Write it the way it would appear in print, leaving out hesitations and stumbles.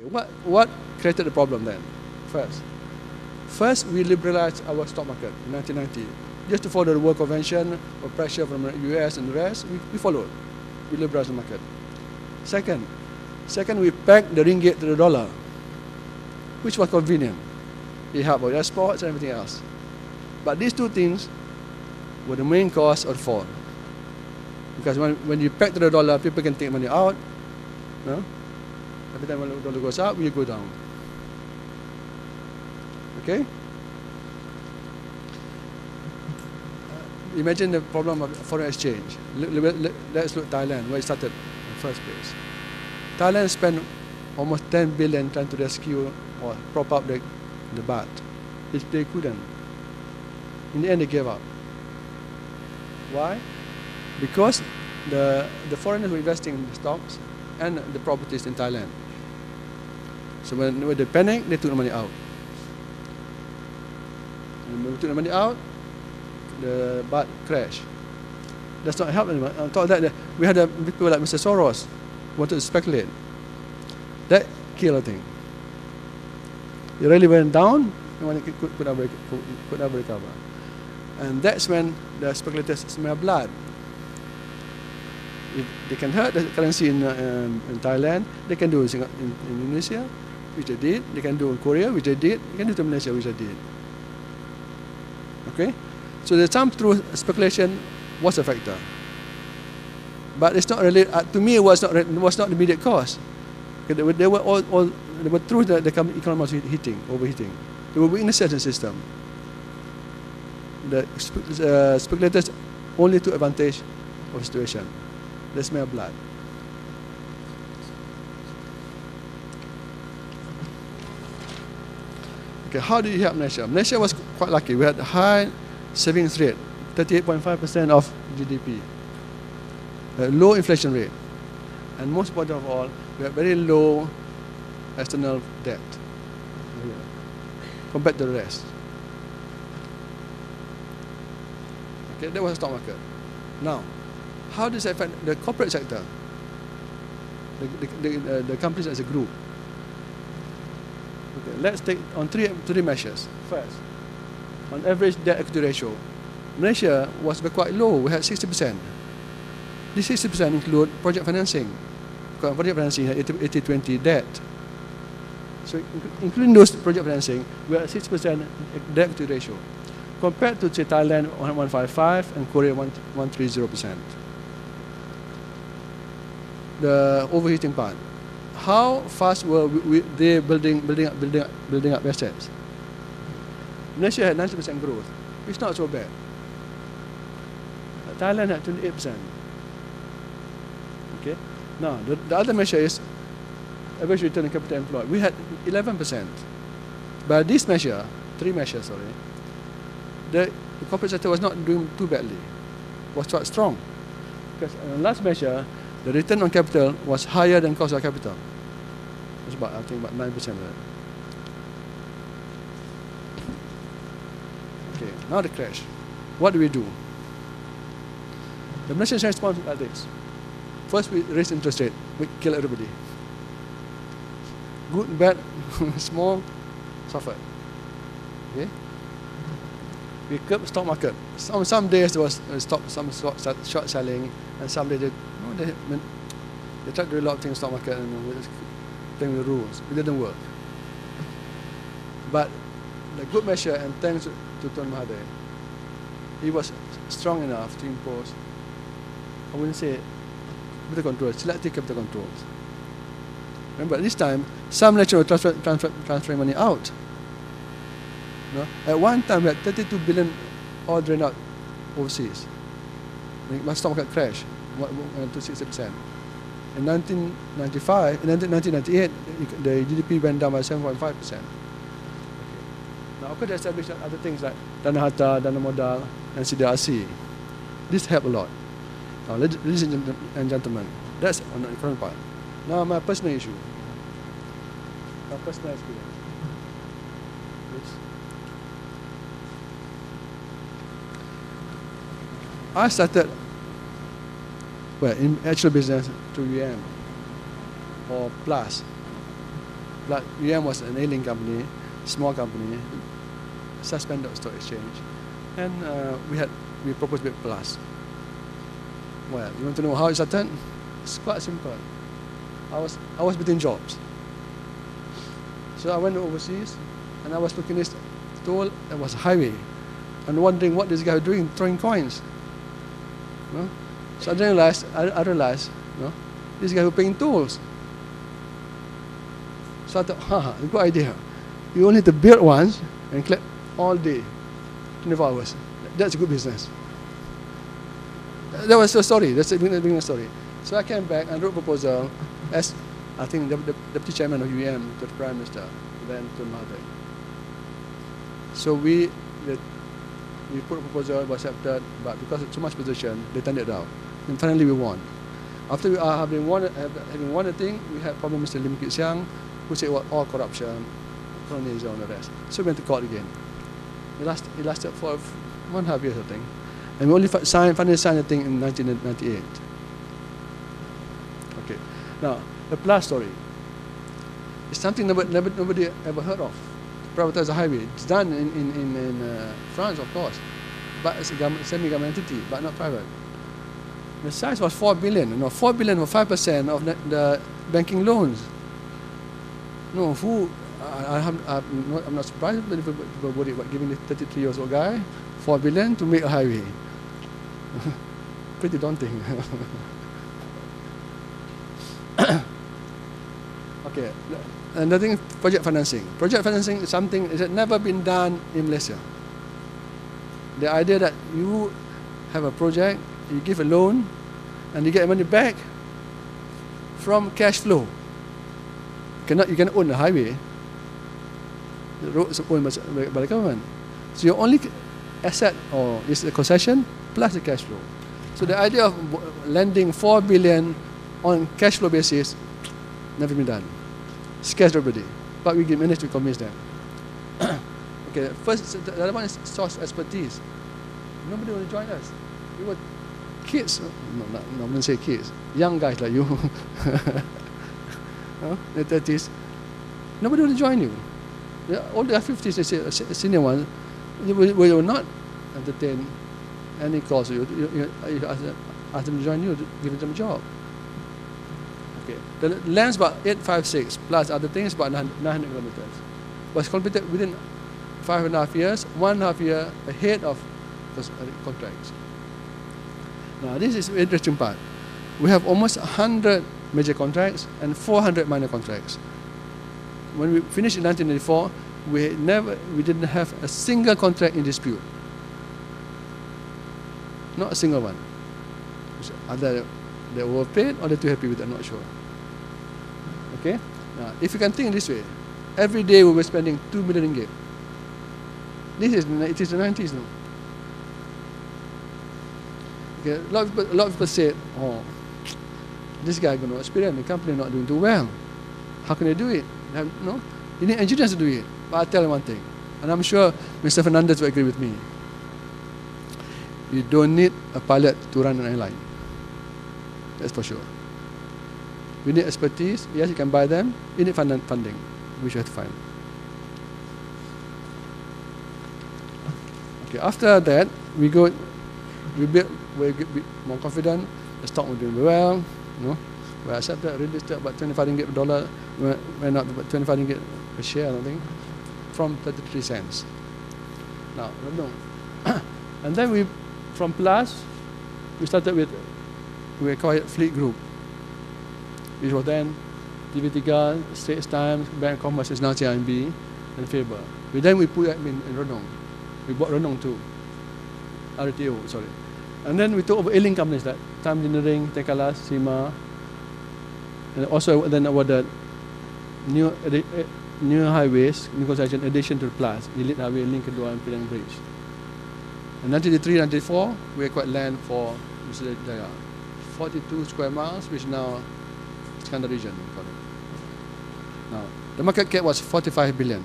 What created the problem then? First, we liberalized our stock market in 1990. Just to follow the World Convention or pressure from the US and the rest, we followed. We liberalized the market. Second, we pegged the ringgit to the dollar, which was convenient. It helped with exports and everything else. But these two things were the main cause of the fall. Because when you peg to the dollar, people can take money out. No? Every time the dollar goes up, we go down. Okay? Imagine the problem of foreign exchange. Let's look at Thailand, where it started in the first place. Thailand spent almost 10 billion trying to rescue or prop up the baht. They couldn't. In the end, they gave up. Why? Because the foreigners were investing in the stocks and the properties in Thailand. So when they panicked, they took the money out. And when they took the money out, the baht crashed. That's not help anyone. On top of that, we had people like Mr. Soros who wanted to speculate. That killed the thing. It really went down, and it could never recover. And that's when the speculators smell blood. If they can hurt the currency in Thailand, they can do it in Indonesia, which they did. They can do in Korea, which they did. They can do it in Malaysia, which they did. Okay? So the time through speculation was a factor. But it's not really, to me, it was not the immediate cause. They were through the economy was overheating. There were weaknesses in the system. The speculators only took advantage of the situation. They smell blood. Okay, how do you help Malaysia? Malaysia was quite lucky. We had a high savings rate, 38.5% of GDP, a low inflation rate, and most important of all, we had very low external debt compared to the rest. Okay, that was the stock market. Now, how does it affect the corporate sector, the companies as a group? Okay, let's take on three measures. First, on average debt equity ratio, Malaysia was quite low. We had 60%. This 60% include project financing. Because project financing had 80-20 debt. So including those project financing, we had 60% debt equity ratio, compared to say Thailand 155 and Korea 130%. The overheating part. How fast were they building up assets? Malaysia had 90% growth. It's not so bad. Thailand had 28%. Okay. Now the other measure is average return on capital employed. We had 11%. By this measure, three measures, sorry, the corporate sector was not doing too badly. Was quite strong. Because on the last measure, the return on capital was higher than cost of capital. It's about, I think, about 9%. Right? Okay, now the crash. What do? The Malaysians responded like this. First, we raised interest rate. We kill everybody. Good, bad, small, suffered. Okay. We curbed stock market. Some days there was some short selling, and some days they tried to do a lot of things in stock market and playing with the rules. It didn't work. But the good measure, and thanks to Tuan Mahathir, he was strong enough to impose, I wouldn't say capital controls, selective capital controls. Remember, at this time, some Malaysians were transferring money out. No? At one time, we had 32 billion all drained out overseas. My stock market crashed to 60%. In 1998, the GDP went down by 7.5%. Now, of course, they established other things like Dana Harta, Dana Modal, and CDRC. This helped a lot. Now, ladies and gentlemen, that's on the economic part. Now, my personal issue. My personal experience. I started, in actual business through UM or Plus. UM was an ailing company, small company, suspended stock exchange, and we proposed with Plus. Well, you want to know how it started? It's quite simple. I was between jobs, so I went overseas, and I was looking at this toll. It was a highway, and wondering what this guy was doing, throwing coins. No? So I realized, no, this guy was paying tolls. So I thought, good idea. You only need to build once and collect all day, 24 hours. That's a good business. That was the story. That's the beginning story. So I came back and wrote a proposal as, I think, the deputy chairman of UM to the Prime Minister, then to Mahathir. So we put a proposal, was accepted, but because of too much position, they turned it down. And finally we won. After having won the thing, we had problem with Mr. Lim Kit Siang, who said it was all corruption, colonialism and the rest. So we went to court again. It lasted for 1.5 years, I think. And we only finally signed the thing in 1998. Okay. Now, the Plus story. It's something nobody ever heard of. Privatized the highway. It's done in France, of course, but it's a semi-government entity, but not private. The size was 4 billion. You know, 4 billion or 5% of the banking loans. No, I'm not surprised when people worry about giving the 33-year-old guy 4 billion to make a highway. Pretty daunting. Okay, another thing, project financing. Project financing is something that has never been done in Malaysia. The idea that you have a project, you give a loan, and you get money back from cash flow. You cannot own the highway. The road is owned by the government. So your only asset is the concession plus the cash flow. So the idea of lending 4 billion on cash flow basis never been done. Scares everybody, but we managed to convince them. Okay, first, the other one is source expertise. Nobody will join us. We were kids. No, I wouldn't say kids. Young guys like you. The 30s. Nobody will join you. All the 50s, they say, senior ones, we will not entertain any cause. You ask them to join you, give them a job. Okay. The land's about 856 plus other things, about 900 kilometers. Was completed within 5.5 years, 1.5 year ahead of contracts. Now this is the interesting part. We have almost 100 major contracts and 400 minor contracts. When we finished in 1994, we didn't have a single contract in dispute. Not a single one. Either they were paid or they're too happy with it, I'm not sure. Okay? Now, if you can think this way, every day we were spending 2 million ringgit. It is the 90s now. Okay, a lot of people said, this guy got no experience, the company not doing too well. How can they do it? No, you need engineers to do it. But I'll tell you one thing, and I'm sure Mr. Fernandez will agree with me. You don't need a pilot to run an airline. That's for sure. You need expertise. Yes, you can buy them. You need funding, which you have to find. Okay, after that, we build, we're more confident. The stock will do well. We accepted, registered about 25 ringgit per dollar, went up about 25 ringgit per share, I think, from 33 cents. Now, and then from Plus, we started with, we acquired Fleet Group, which was then TV3, Straits Times, Bank of Commerce is now CIMB, and Faber. Then we put them in Renong. We bought Renong too. RTO, sorry. And then we took over ailing companies like Time Engineering, Tekalas, Sima, and also then awarded new highways, new concession, addition to the Plus, Elite Highway, Link Kedua, and Penang Bridge. In 1993-94, we acquired land for Mr. Jaya, 42 square miles, which now is Iskandar region. Now, the market cap was 45 billion.